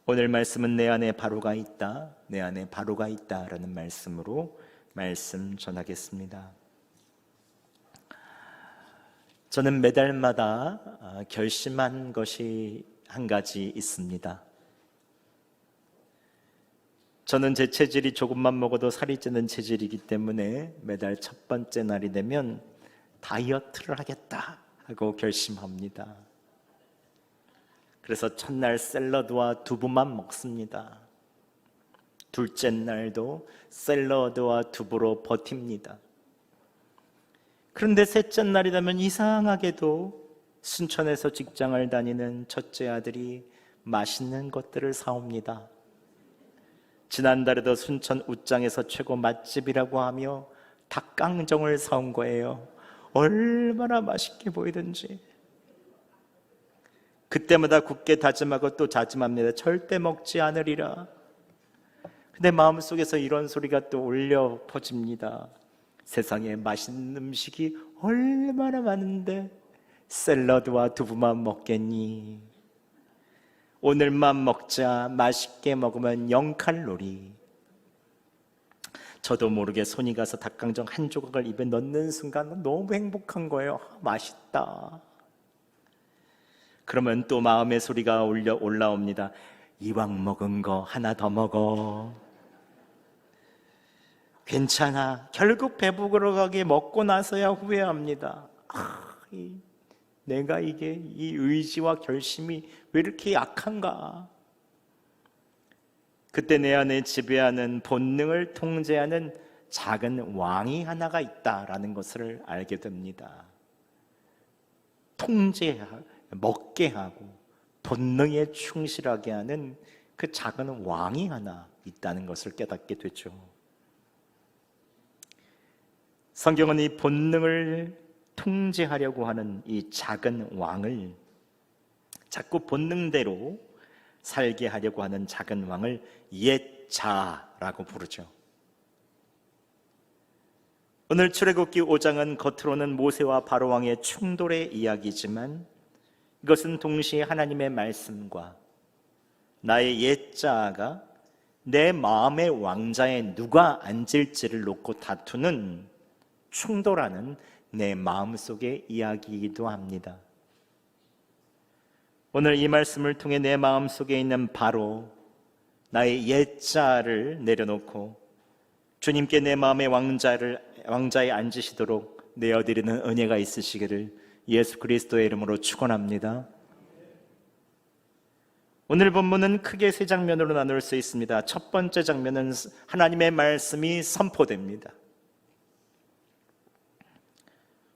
오늘 말씀은 내 안에 바로가 있다, 내 안에 바로가 있다라는 말씀으로 말씀 전하겠습니다. 저는 매달마다 결심한 것이 한 가지 있습니다. 저는 제 체질이 조금만 먹어도 살이 찌는 체질이기 때문에 매달 첫 번째 날이 되면 다이어트를 하겠다 하고 결심합니다. 그래서 첫날 샐러드와 두부만 먹습니다. 둘째 날도 샐러드와 두부로 버팁니다. 그런데 셋째 날이 되면 이상하게도 순천에서 직장을 다니는 첫째 아들이 맛있는 것들을 사옵니다. 지난달에도 순천 웃장에서 최고 맛집이라고 하며 닭강정을 사온 거예요. 얼마나 맛있게 보이던지. 그때마다 굳게 다짐하고 또 다짐합니다. 절대 먹지 않으리라. 근데 마음속에서 이런 소리가 또 울려 퍼집니다. 세상에 맛있는 음식이 얼마나 많은데 샐러드와 두부만 먹겠니? 오늘만 먹자. 맛있게 먹으면 0칼로리. 저도 모르게 손이 가서 닭강정 한 조각을 입에 넣는 순간 너무 행복한 거예요. 맛있다. 그러면 또 마음의 소리가 올라옵니다. 이왕 먹은 거 하나 더 먹어. 괜찮아. 결국 배부르게 가게 먹고 나서야 후회합니다. 내가 이 의지와 결심이 왜 이렇게 약한가? 그때 내 안에 지배하는 본능을 통제하는 작은 왕이 하나가 있다라는 것을 알게 됩니다. 먹게 하고 본능에 충실하게 하는 그 작은 왕이 하나 있다는 것을 깨닫게 되죠. 성경은 이 본능을 통제하려고 하는 이 작은 왕을, 자꾸 본능대로 살게 하려고 하는 작은 왕을 옛자라고 부르죠. 오늘 출애굽기 5장은 겉으로는 모세와 바로 왕의 충돌의 이야기지만 이것은 동시에 하나님의 말씀과 나의 옛자가 내 마음의 왕자에 누가 앉을지를 놓고 다투는 충돌하는 내 마음속의 이야기이기도 합니다. 오늘 이 말씀을 통해 내 마음속에 있는 바로 나의 옛자를 내려놓고 주님께 내 마음의 왕자에 앉으시도록 내어드리는 은혜가 있으시기를 예수 그리스도의 이름으로 축원합니다. 오늘 본문은 크게 세 장면으로 나눌 수 있습니다. 첫 번째 장면은 하나님의 말씀이 선포됩니다.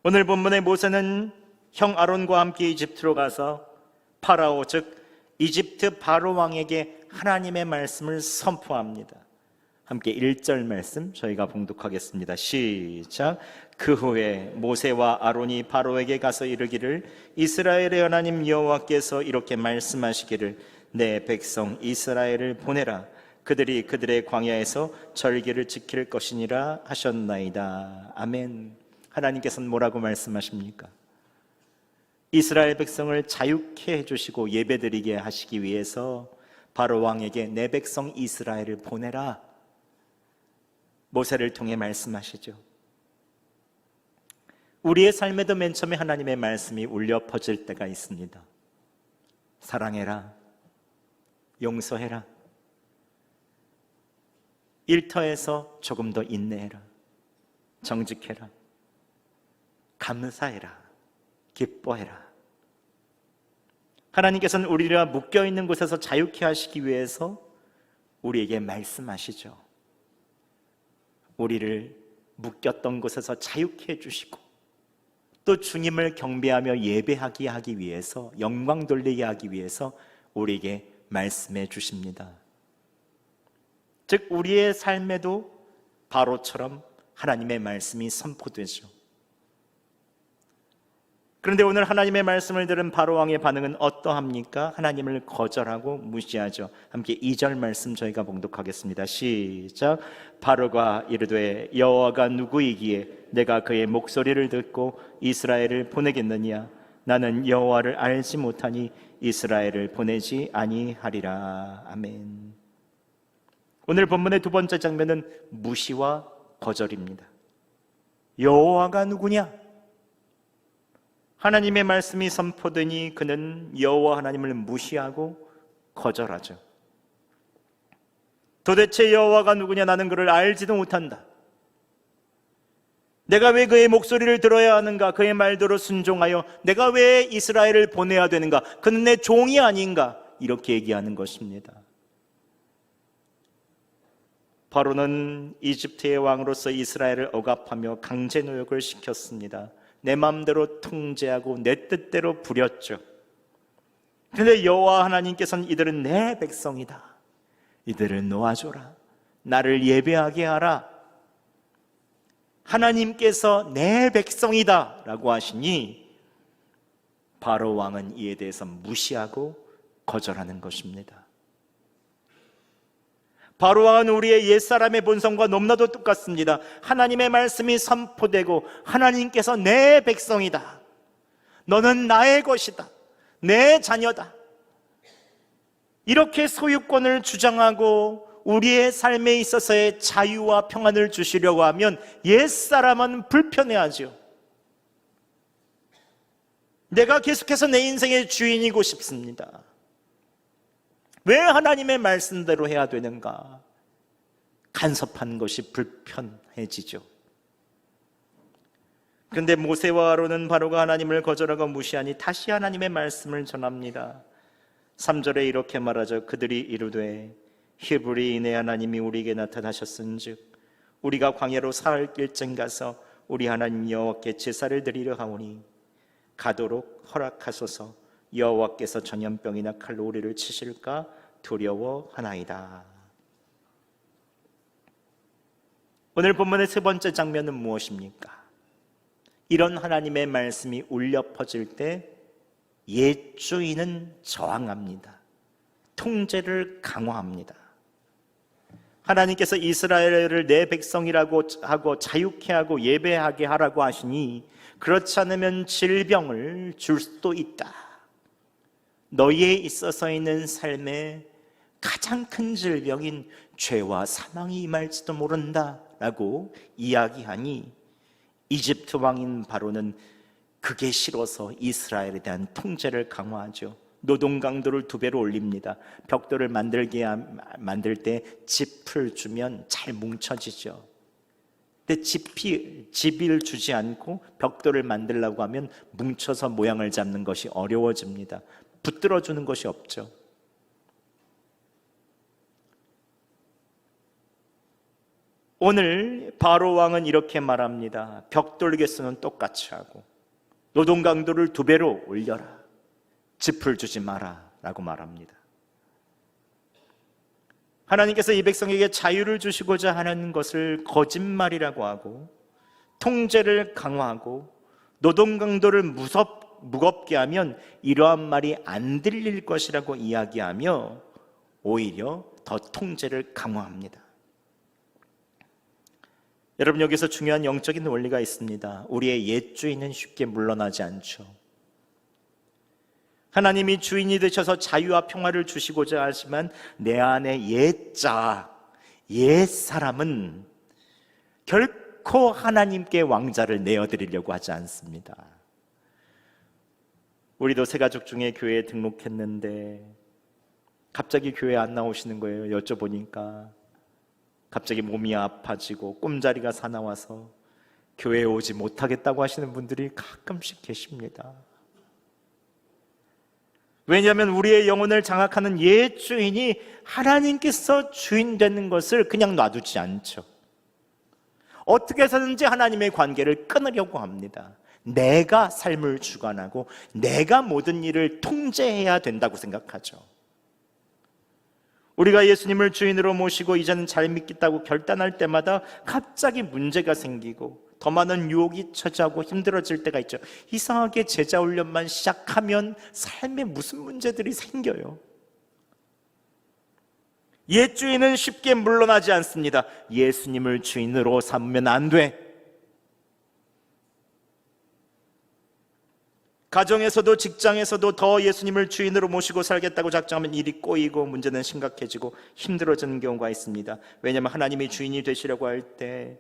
오늘 본문의 모세는 형 아론과 함께 이집트로 가서 파라오, 즉 이집트 바로 왕에게 하나님의 말씀을 선포합니다. 함께 1절 말씀 저희가 봉독하겠습니다. 시작. 그 후에 모세와 아론이 바로에게 가서 이르기를 이스라엘의 하나님 여호와께서 이렇게 말씀하시기를 내 백성 이스라엘을 보내라. 그들이 그들의 광야에서 절기를 지킬 것이니라 하셨나이다. 아멘. 하나님께서는 뭐라고 말씀하십니까? 이스라엘 백성을 자유케 해주시고 예배드리게 하시기 위해서 바로 왕에게 내 백성 이스라엘을 보내라. 모세를 통해 말씀하시죠. 우리의 삶에도 맨 처음에 하나님의 말씀이 울려 퍼질 때가 있습니다. 사랑해라. 용서해라. 일터에서 조금 더 인내해라. 정직해라. 감사해라. 기뻐해라. 하나님께서는 우리가 묶여있는 곳에서 자유케 하시기 위해서 우리에게 말씀하시죠. 우리를 묶였던 곳에서 자유케 해주시고 또 주님을 경배하며 예배하게 하기 위해서, 영광 돌리게 하기 위해서 우리에게 말씀해 주십니다. 즉 우리의 삶에도 바로처럼 하나님의 말씀이 선포되죠. 그런데 오늘 하나님의 말씀을 들은 바로왕의 반응은 어떠합니까? 하나님을 거절하고 무시하죠. 함께 2절 말씀 저희가 봉독하겠습니다. 시작. 바로가 이르되 여호와가 누구이기에 내가 그의 목소리를 듣고 이스라엘을 보내겠느냐? 나는 여호와를 알지 못하니 이스라엘을 보내지 아니하리라. 아멘. 오늘 본문의 두 번째 장면은 무시와 거절입니다. 여호와가 누구냐? 하나님의 말씀이 선포되니 그는 여호와 하나님을 무시하고 거절하죠. 도대체 여호와가 누구냐? 나는 그를 알지도 못한다. 내가 왜 그의 목소리를 들어야 하는가? 그의 말대로 순종하여 내가 왜 이스라엘을 보내야 되는가? 그는 내 종이 아닌가? 이렇게 얘기하는 것입니다. 바로는 이집트의 왕으로서 이스라엘을 억압하며 강제 노역을 시켰습니다. 내 마음대로 통제하고 내 뜻대로 부렸죠. 그런데 여호와 하나님께서는 이들은 내 백성이다. 이들을 놓아줘라. 나를 예배하게 하라. 하나님께서 내 백성이다 라고 하시니 바로 왕은 이에 대해서 무시하고 거절하는 것입니다. 바로 왕은 우리의 옛사람의 본성과 너무나도 똑같습니다. 하나님의 말씀이 선포되고 하나님께서 내 백성이다, 너는 나의 것이다, 내 자녀다, 이렇게 소유권을 주장하고 우리의 삶에 있어서의 자유와 평안을 주시려고 하면 옛사람은 불편해하죠. 내가 계속해서 내 인생의 주인이고 싶습니다. 왜 하나님의 말씀대로 해야 되는가? 간섭한 것이 불편해지죠. 그런데 모세와 아론은 바로가 하나님을 거절하고 무시하니 다시 하나님의 말씀을 전합니다. 3절에 이렇게 말하죠. 그들이 이르되 히브리 내 하나님이 우리에게 나타나셨은즉 우리가 광야로 사흘 길쯤 가서 우리 하나님 여호와께 제사를 드리려 하오니 가도록 허락하소서. 여호와께서 전염병이나 칼로 우리를 치실까 두려워하나이다. 오늘 본문의 세 번째 장면은 무엇입니까? 이런 하나님의 말씀이 울려 퍼질 때 옛 주인은 저항합니다. 통제를 강화합니다. 하나님께서 이스라엘을 내 백성이라고 하고 자유케 하고 예배하게 하라고 하시니 그렇지 않으면 질병을 줄 수도 있다. 너희에 있어서 있는 삶에 가장 큰 질병인 죄와 사망이 임할지도 모른다 라고 이야기하니 이집트 왕인 바로는 그게 싫어서 이스라엘에 대한 통제를 강화하죠. 노동 강도를 2배로 올립니다. 벽돌을 만들 때 짚을 주면 잘 뭉쳐지죠. 근데 짚을 주지 않고 벽돌을 만들려고 하면 뭉쳐서 모양을 잡는 것이 어려워집니다. 붙들어 주는 것이 없죠. 오늘 바로 왕은 이렇게 말합니다. 벽돌 개수는 똑같이 하고 노동 강도를 2배로 올려라. 짚을 주지 마라 라고 말합니다. 하나님께서 이 백성에게 자유를 주시고자 하는 것을 거짓말이라고 하고 통제를 강화하고 노동 강도를 무겁게 하면 이러한 말이 안 들릴 것이라고 이야기하며 오히려 더 통제를 강화합니다. 여러분, 여기서 중요한 영적인 원리가 있습니다. 우리의 옛 주인은 쉽게 물러나지 않죠. 하나님이 주인이 되셔서 자유와 평화를 주시고자 하지만 내 안에 옛 사람은 결코 하나님께 왕자를 내어드리려고 하지 않습니다. 우리도 새 가족 중에 교회에 등록했는데 갑자기 교회에 안 나오시는 거예요. 여쭤보니까 갑자기 몸이 아파지고 꿈자리가 사나워서 교회에 오지 못하겠다고 하시는 분들이 가끔씩 계십니다. 왜냐하면 우리의 영혼을 장악하는 옛 주인이 하나님께서 주인 되는 것을 그냥 놔두지 않죠. 어떻게 해서든지 하나님의 관계를 끊으려고 합니다. 내가 삶을 주관하고 내가 모든 일을 통제해야 된다고 생각하죠. 우리가 예수님을 주인으로 모시고 이제는 잘 믿겠다고 결단할 때마다 갑자기 문제가 생기고 더 많은 유혹이 처지하고 힘들어질 때가 있죠. 이상하게 제자 훈련만 시작하면 삶에 무슨 문제들이 생겨요. 옛 주인은 쉽게 물러나지 않습니다. 예수님을 주인으로 삼으면 안 돼. 가정에서도 직장에서도 더 예수님을 주인으로 모시고 살겠다고 작정하면 일이 꼬이고 문제는 심각해지고 힘들어지는 경우가 있습니다. 왜냐하면 하나님이 주인이 되시려고 할 때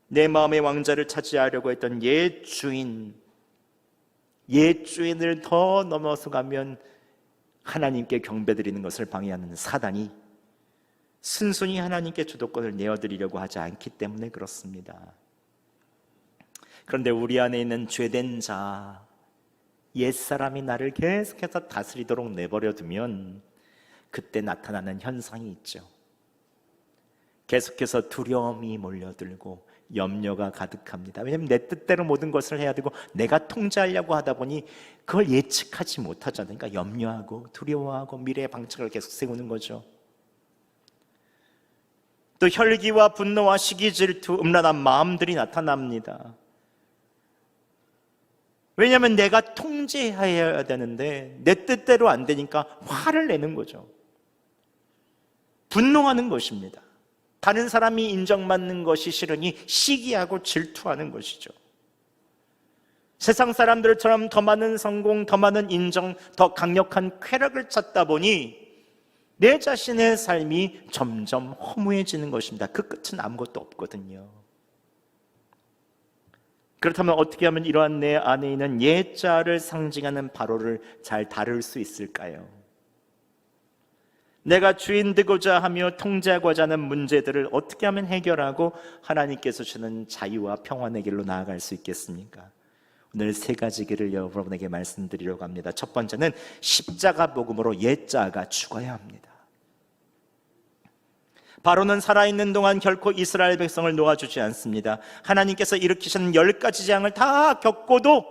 내 마음의 왕자를 차지하려고 했던 옛 주인을 더 넘어서 가면 하나님께 경배드리는 것을 방해하는 사단이 순순히 하나님께 주도권을 내어드리려고 하지 않기 때문에 그렇습니다. 그런데 우리 안에 있는 죄된 자, 옛사람이 나를 계속해서 다스리도록 내버려 두면 그때 나타나는 현상이 있죠. 계속해서 두려움이 몰려들고 염려가 가득합니다. 왜냐하면 내 뜻대로 모든 것을 해야 되고 내가 통제하려고 하다 보니 그걸 예측하지 못하잖아요. 그러니까 염려하고 두려워하고 미래의 방책을 계속 세우는 거죠. 또 혈기와 분노와 시기, 질투, 음란한 마음들이 나타납니다. 왜냐하면 내가 통제해야 되는데 내 뜻대로 안 되니까 화를 내는 거죠. 분노하는 것입니다. 다른 사람이 인정받는 것이 싫으니 시기하고 질투하는 것이죠. 세상 사람들처럼 더 많은 성공, 더 많은 인정, 더 강력한 쾌락을 찾다 보니 내 자신의 삶이 점점 허무해지는 것입니다. 그 끝은 아무것도 없거든요. 그렇다면 어떻게 하면 이러한 내 안에 있는 옛자를 상징하는 바로를 잘 다룰 수 있을까요? 내가 주인 되고자 하며 통제하고자 하는 문제들을 어떻게 하면 해결하고 하나님께서 주는 자유와 평안의 길로 나아갈 수 있겠습니까? 오늘 세 가지 길을 여러분에게 말씀드리려고 합니다. 첫 번째는 십자가 복음으로 옛자가 죽어야 합니다. 바로는 살아있는 동안 결코 이스라엘 백성을 놓아주지 않습니다. 하나님께서 일으키신 10가지 재앙을 다 겪고도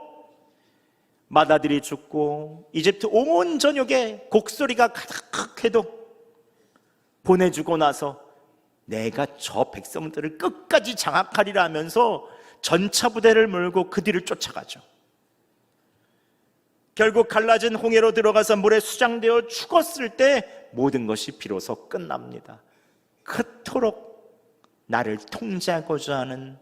맏아들이 죽고 이집트 온 전역에 곡소리가 가득해도 보내주고 나서 내가 저 백성들을 끝까지 장악하리라 하면서 전차 부대를 몰고 그 뒤를 쫓아가죠. 결국 갈라진 홍해로 들어가서 물에 수장되어 죽었을 때 모든 것이 비로소 끝납니다. 그토록 나를 통제하고자 하는,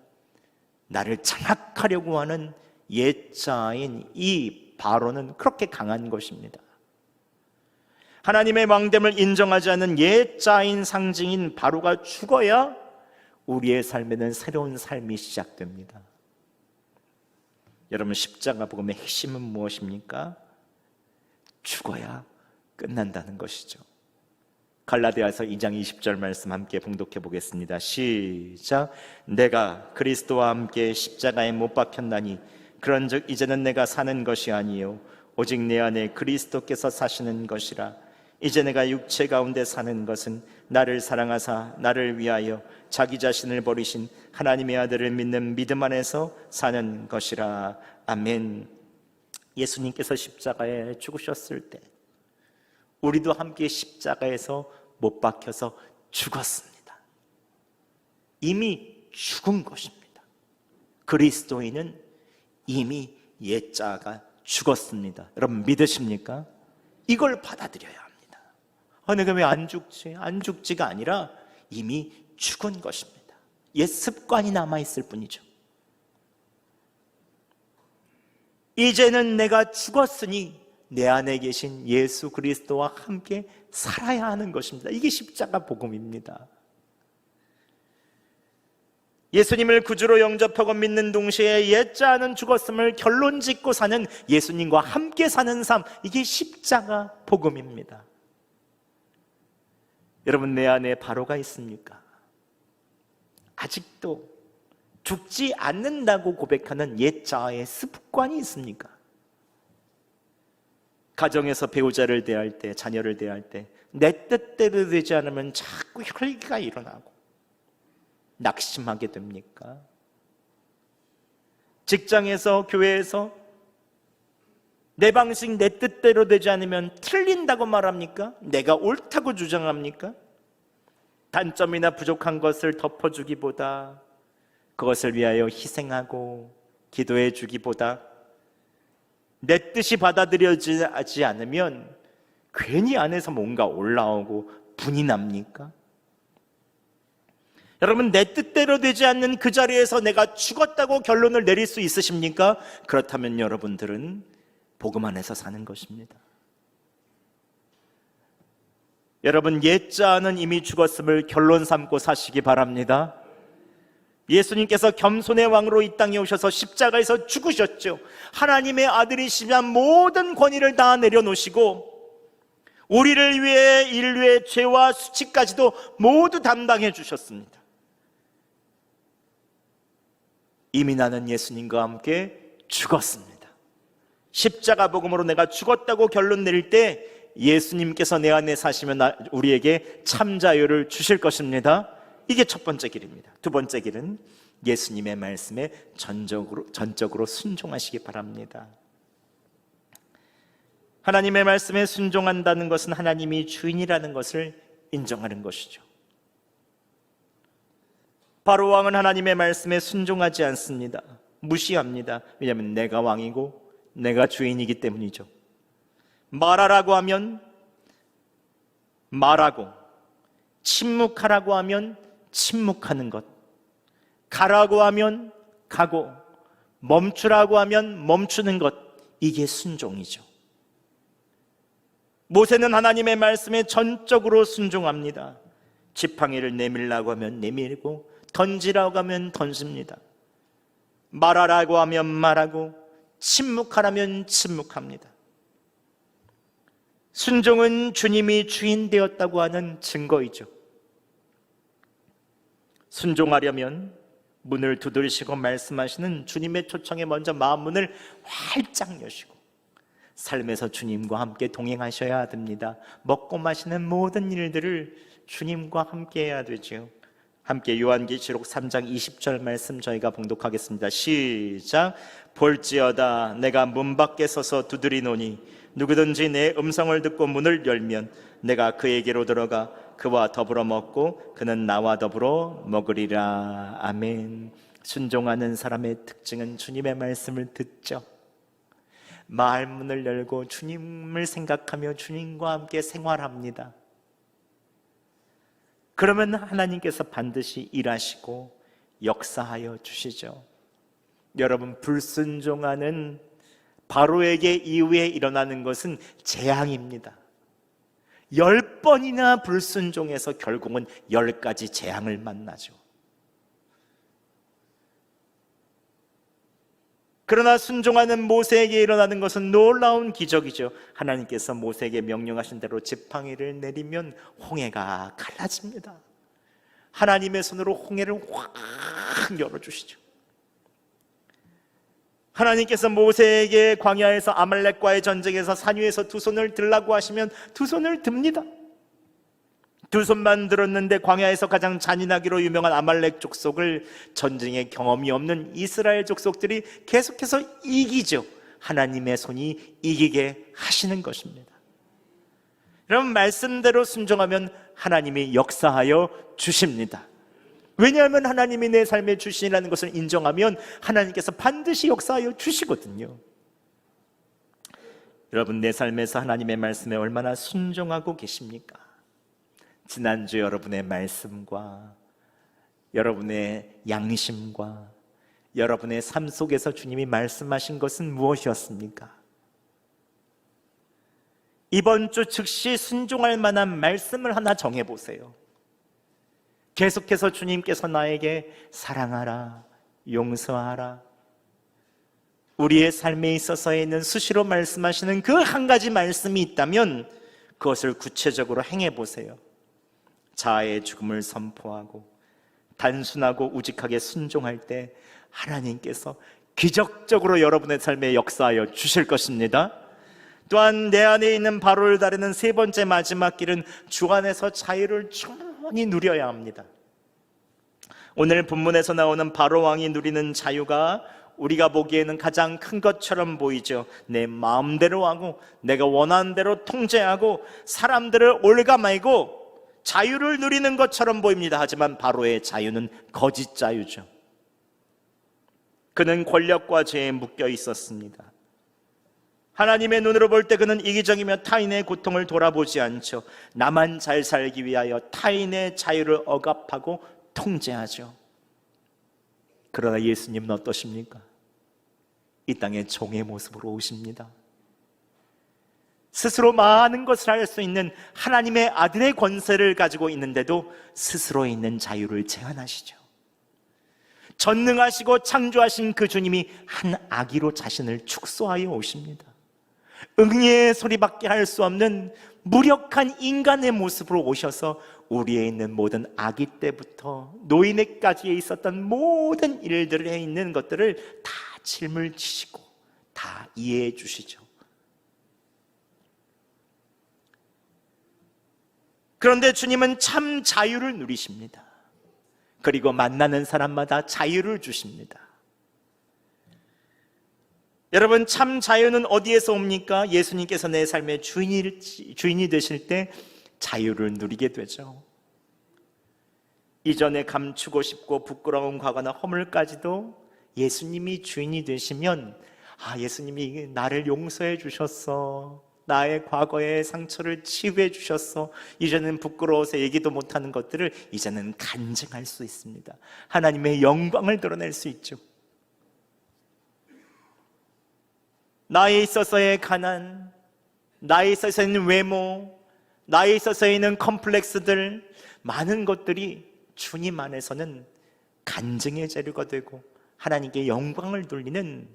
나를 장악하려고 하는 옛자인 이 바로는 그렇게 강한 것입니다. 하나님의 왕됨을 인정하지 않는 옛자인 상징인 바로가 죽어야 우리의 삶에는 새로운 삶이 시작됩니다. 여러분, 십자가 복음의 핵심은 무엇입니까? 죽어야 끝난다는 것이죠. 갈라디아서 2장 20절 말씀 함께 봉독해 보겠습니다. 시작. 내가 그리스도와 함께 십자가에 못 박혔나니 그런즉 이제는 내가 사는 것이 아니요 오직 내 안에 그리스도께서 사시는 것이라. 이제 내가 육체 가운데 사는 것은 나를 사랑하사 나를 위하여 자기 자신을 버리신 하나님의 아들을 믿는 믿음 안에서 사는 것이라. 아멘. 예수님께서 십자가에 죽으셨을 때 우리도 함께 십자가에서 못 박혀서 죽었습니다. 이미 죽은 것입니다. 그리스도인은 이미 옛자가 죽었습니다. 여러분 믿으십니까? 이걸 받아들여야 합니다. 내가 왜 안 죽지? 안 죽지가 아니라 이미 죽은 것입니다. 옛 습관이 남아있을 뿐이죠. 이제는 내가 죽었으니 내 안에 계신 예수 그리스도와 함께 살아야 하는 것입니다. 이게 십자가 복음입니다. 예수님을 구주로 영접하고 믿는 동시에 옛자는 죽었음을 결론 짓고 사는 예수님과 함께 사는 삶, 이게 십자가 복음입니다. 여러분, 내 안에 바로가 있습니까? 아직도 죽지 않는다고 고백하는 옛자의 습관이 있습니까? 가정에서 배우자를 대할 때, 자녀를 대할 때 내 뜻대로 되지 않으면 자꾸 혈기가 일어나고 낙심하게 됩니까? 직장에서, 교회에서 내 방식, 내 뜻대로 되지 않으면 틀린다고 말합니까? 내가 옳다고 주장합니까? 단점이나 부족한 것을 덮어주기보다, 그것을 위하여 희생하고 기도해 주기보다 내 뜻이 받아들여지지 않으면 괜히 안에서 뭔가 올라오고 분이 납니까? 여러분, 내 뜻대로 되지 않는 그 자리에서 내가 죽었다고 결론을 내릴 수 있으십니까? 그렇다면 여러분들은 복음 안에서 사는 것입니다. 여러분, 옛자는 이미 죽었음을 결론 삼고 사시기 바랍니다. 예수님께서 겸손의 왕으로 이 땅에 오셔서 십자가에서 죽으셨죠. 하나님의 아들이시면 모든 권위를 다 내려놓으시고 우리를 위해 인류의 죄와 수치까지도 모두 담당해 주셨습니다. 이미 나는 예수님과 함께 죽었습니다. 십자가 복음으로 내가 죽었다고 결론 내릴 때 예수님께서 내 안에 사시면 우리에게 참 자유를 주실 것입니다. 이게 첫 번째 길입니다. 두 번째 길은 예수님의 말씀에 전적으로 순종하시기 바랍니다. 하나님의 말씀에 순종한다는 것은 하나님이 주인이라는 것을 인정하는 것이죠. 바로 왕은 하나님의 말씀에 순종하지 않습니다. 무시합니다. 왜냐하면 내가 왕이고 내가 주인이기 때문이죠. 말하라고 하면 말하고, 침묵하라고 하면 침묵하는 것, 가라고 하면 가고, 멈추라고 하면 멈추는 것, 이게 순종이죠. 모세는 하나님의 말씀에 전적으로 순종합니다. 지팡이를 내밀라고 하면 내밀고, 던지라고 하면 던집니다. 말하라고 하면 말하고, 침묵하라면 침묵합니다. 순종은 주님이 주인 되었다고 하는 증거이죠. 순종하려면 문을 두드리시고 말씀하시는 주님의 초청에 먼저 마음 문을 활짝 여시고 삶에서 주님과 함께 동행하셔야 됩니다. 먹고 마시는 모든 일들을 주님과 함께 해야 되죠. 함께 요한계시록 3장 20절 말씀 저희가 봉독하겠습니다. 시작. 볼지어다 내가 문 밖에 서서 두드리노니 누구든지 내 음성을 듣고 문을 열면 내가 그에게로 들어가 그와 더불어 먹고 그는 나와 더불어 먹으리라. 아멘. 순종하는 사람의 특징은 주님의 말씀을 듣죠. 말문을 열고 주님을 생각하며 주님과 함께 생활합니다. 그러면 하나님께서 반드시 일하시고 역사하여 주시죠. 여러분, 불순종하는 바로에게 이후에 일어나는 것은 재앙입니다. 10번이나 불순종해서 결국은 10가지 재앙을 만나죠. 그러나 순종하는 모세에게 일어나는 것은 놀라운 기적이죠. 하나님께서 모세에게 명령하신 대로 지팡이를 내리면 홍해가 갈라집니다. 하나님의 손으로 홍해를 확 열어주시죠. 하나님께서 모세에게 광야에서 아말렉과의 전쟁에서 산 위에서 두 손을 들라고 하시면 두 손을 듭니다. 두 손만 들었는데 광야에서 가장 잔인하기로 유명한 아말렉 족속을 전쟁의 경험이 없는 이스라엘 족속들이 계속해서 이기죠. 하나님의 손이 이기게 하시는 것입니다. 여러분, 말씀대로 순종하면 하나님이 역사하여 주십니다. 왜냐하면 하나님이 내 삶의 주신이라는 것을 인정하면 하나님께서 반드시 역사하여 주시거든요. 여러분, 내 삶에서 하나님의 말씀에 얼마나 순종하고 계십니까? 지난주 여러분의 말씀과 여러분의 양심과 여러분의 삶 속에서 주님이 말씀하신 것은 무엇이었습니까? 이번 주 즉시 순종할 만한 말씀을 하나 정해보세요. 계속해서 주님께서 나에게 사랑하라, 용서하라, 우리의 삶에 있어서 있는 수시로 말씀하시는 그 한 가지 말씀이 있다면 그것을 구체적으로 행해보세요. 자아의 죽음을 선포하고 단순하고 우직하게 순종할 때 하나님께서 기적적으로 여러분의 삶에 역사하여 주실 것입니다. 또한 내 안에 있는 바로를 다루는 세 번째 마지막 길은 주 안에서 자유를 충분히 누려야 합니다. 오늘 본문에서 나오는 바로 왕이 누리는 자유가 우리가 보기에는 가장 큰 것처럼 보이죠. 내 마음대로 하고 내가 원하는 대로 통제하고 사람들을 올가매고 자유를 누리는 것처럼 보입니다. 하지만 바로의 자유는 거짓 자유죠. 그는 권력과 죄에 묶여 있었습니다. 하나님의 눈으로 볼 때 그는 이기적이며 타인의 고통을 돌아보지 않죠. 나만 잘 살기 위하여 타인의 자유를 억압하고 통제하죠. 그러나 예수님은 어떠십니까? 이 땅에 종의 모습으로 오십니다. 스스로 많은 것을 할 수 있는 하나님의 아들의 권세를 가지고 있는데도 스스로 있는 자유를 제한하시죠. 전능하시고 창조하신 그 주님이 한 아기로 자신을 축소하여 오십니다. 응애의 소리밖에 할 수 없는 무력한 인간의 모습으로 오셔서 우리에 있는 모든 아기 때부터 노인에까지 있었던 모든 일들에 있는 것들을 다 짊어지시고 다 이해해 주시죠. 그런데 주님은 참 자유를 누리십니다. 그리고 만나는 사람마다 자유를 주십니다. 여러분, 참 자유는 어디에서 옵니까? 예수님께서 내 삶의 주인이 되실 때 자유를 누리게 되죠. 이전에 감추고 싶고 부끄러운 과거나 허물까지도 예수님이 주인이 되시면, 예수님이 나를 용서해 주셨어, 나의 과거의 상처를 치유해 주셨어, 이제는 부끄러워서 얘기도 못하는 것들을 이제는 간증할 수 있습니다. 하나님의 영광을 드러낼 수 있죠. 나에 있어서의 가난, 나에 있어서 있는 외모, 나에 있어서 있는 컴플렉스들, 많은 것들이 주님 안에서는 간증의 재료가 되고 하나님께 영광을 돌리는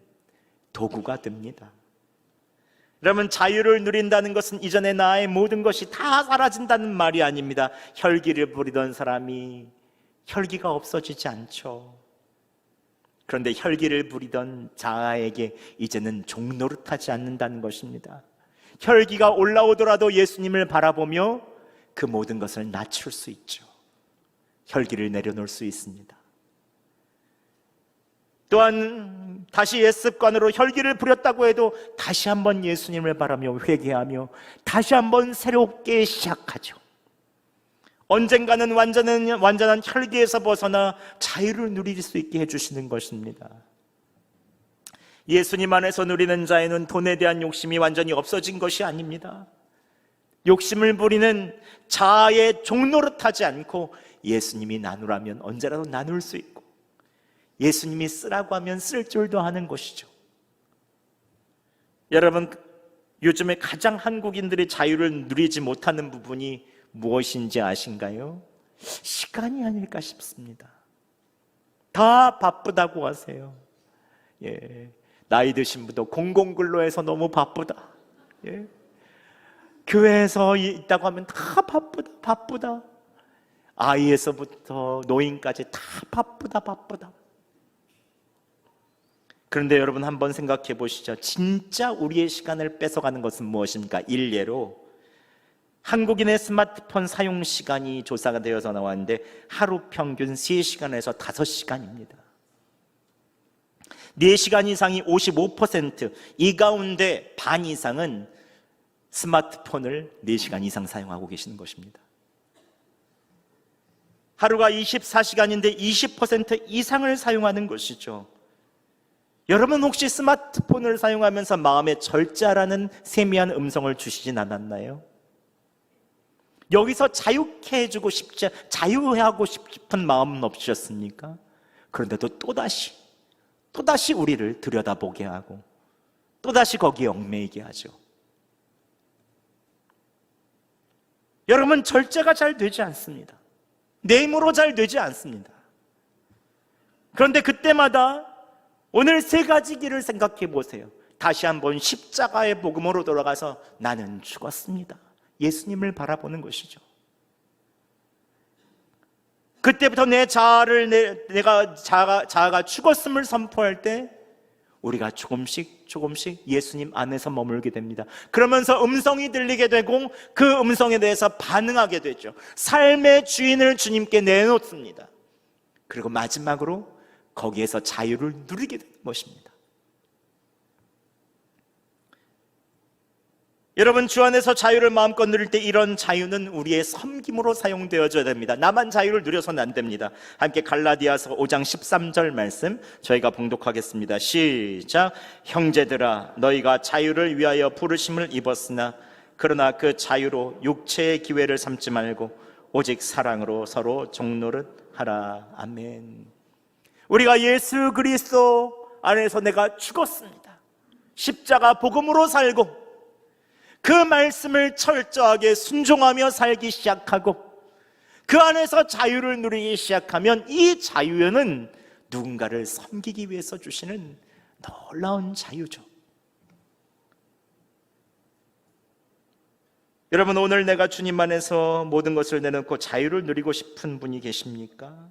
도구가 됩니다. 여러분, 자유를 누린다는 것은 이전에 나의 모든 것이 다 사라진다는 말이 아닙니다. 혈기를 부리던 사람이 혈기가 없어지지 않죠. 그런데 혈기를 부리던 자아에게 이제는 종노릇하지 않는다는 것입니다. 혈기가 올라오더라도 예수님을 바라보며 그 모든 것을 낮출 수 있죠. 혈기를 내려놓을 수 있습니다. 또한 다시 옛 습관으로 혈기를 부렸다고 해도 다시 한번 예수님을 바라며 회개하며 다시 한번 새롭게 시작하죠. 언젠가는 완전한 혈기에서 벗어나 자유를 누릴 수 있게 해주시는 것입니다. 예수님 안에서 누리는 자유는 돈에 대한 욕심이 완전히 없어진 것이 아닙니다. 욕심을 부리는 자아의 종노릇하지 않고 예수님이 나누라면 언제라도 나눌 수 있고 예수님이 쓰라고 하면 쓸 줄도 하는 것이죠. 여러분, 요즘에 가장 한국인들이 자유를 누리지 못하는 부분이 무엇인지 아신가요? 시간이 아닐까 싶습니다. 다 바쁘다고 하세요. 나이 드신 분도 공공근로에서 너무 바쁘다. 교회에서 있다고 하면 다 바쁘다. 아이에서부터 노인까지 다 바쁘다. 그런데 여러분, 한번 생각해 보시죠. 진짜 우리의 시간을 뺏어가는 것은 무엇입니까? 일례로 한국인의 스마트폰 사용 시간이 조사가 되어서 나왔는데 하루 평균 3시간에서 5시간입니다. 4시간 이상이 55%, 이 가운데 반 이상은 스마트폰을 4시간 이상 사용하고 계시는 것입니다. 하루가 24시간인데 20% 이상을 사용하는 것이죠. 여러분, 혹시 스마트폰을 사용하면서 마음에 절제하라는 세미한 음성을 주시진 않았나요? 여기서 자유케 해주고 자유하고 싶은 마음은 없으셨습니까? 그런데도 또다시 우리를 들여다보게 하고 또다시 거기에 얽매이게 하죠. 여러분, 절제가 잘 되지 않습니다. 내 힘으로 잘 되지 않습니다. 그런데 그때마다 오늘 3가지 길을 생각해 보세요. 다시 한번 십자가의 복음으로 돌아가서 나는 죽었습니다. 예수님을 바라보는 것이죠. 그때부터 내 자아를 자아가 죽었음을 선포할 때 우리가 조금씩 예수님 안에서 머물게 됩니다. 그러면서 음성이 들리게 되고 그 음성에 대해서 반응하게 되죠. 삶의 주인을 주님께 내놓습니다. 그리고 마지막으로 거기에서 자유를 누리게 되는 것입니다. 여러분, 주 안에서 자유를 마음껏 누릴 때 이런 자유는 우리의 섬김으로 사용되어져야 됩니다. 나만 자유를 누려서는 안 됩니다. 함께 갈라디아서 5장 13절 말씀 저희가 봉독하겠습니다. 시작. 형제들아, 너희가 자유를 위하여 부르심을 입었으나 그러나 그 자유로 육체의 기회를 삼지 말고 오직 사랑으로 서로 종노릇 하라. 아멘. 우리가 예수 그리스도 안에서 내가 죽었습니다. 십자가 복음으로 살고 그 말씀을 철저하게 순종하며 살기 시작하고 그 안에서 자유를 누리기 시작하면 이 자유는 누군가를 섬기기 위해서 주시는 놀라운 자유죠. 여러분, 오늘 내가 주님 안에서 모든 것을 내놓고 자유를 누리고 싶은 분이 계십니까?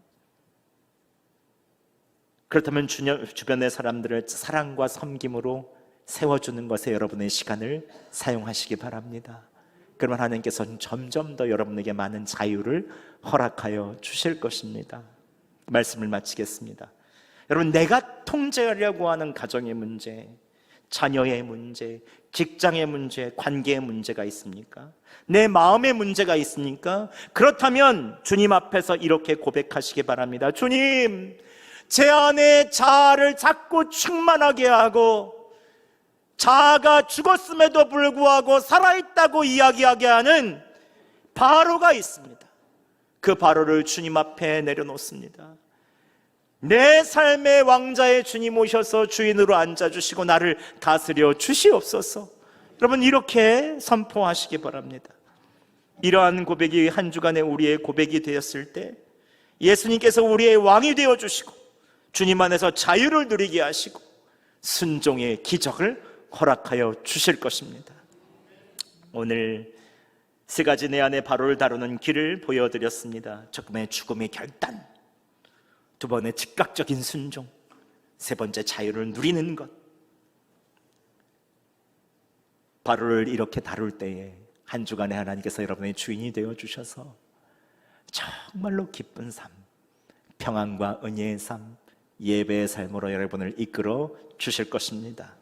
그렇다면 주변의 사람들을 사랑과 섬김으로 세워주는 것에 여러분의 시간을 사용하시기 바랍니다. 그러면 하나님께서는 점점 더 여러분에게 많은 자유를 허락하여 주실 것입니다. 말씀을 마치겠습니다. 여러분, 내가 통제하려고 하는 가정의 문제, 자녀의 문제, 직장의 문제, 관계의 문제가 있습니까? 내 마음의 문제가 있습니까? 그렇다면 주님 앞에서 이렇게 고백하시기 바랍니다. 주님, 제 안에 자아를 자꾸 충만하게 하고 자아가 죽었음에도 불구하고 살아있다고 이야기하게 하는 바로가 있습니다. 그 바로를 주님 앞에 내려놓습니다. 내 삶의 왕자의 주님 오셔서 주인으로 앉아주시고 나를 다스려 주시옵소서. 여러분, 이렇게 선포하시기 바랍니다. 이러한 고백이 한 주간의 우리의 고백이 되었을 때 예수님께서 우리의 왕이 되어주시고 주님 안에서 자유를 누리게 하시고 순종의 기적을 허락하여 주실 것입니다. 오늘 세 가지 내 안의 바로를 다루는 길을 보여드렸습니다. 첫 번째, 죽음의 결단. 두 번째, 즉각적인 순종. 세 번째, 자유를 누리는 것. 바로를 이렇게 다룰 때에 한 주간에 하나님께서 여러분의 주인이 되어주셔서 정말로 기쁜 삶, 평안과 은혜의 삶, 예배의 삶으로 여러분을 이끌어 주실 것입니다.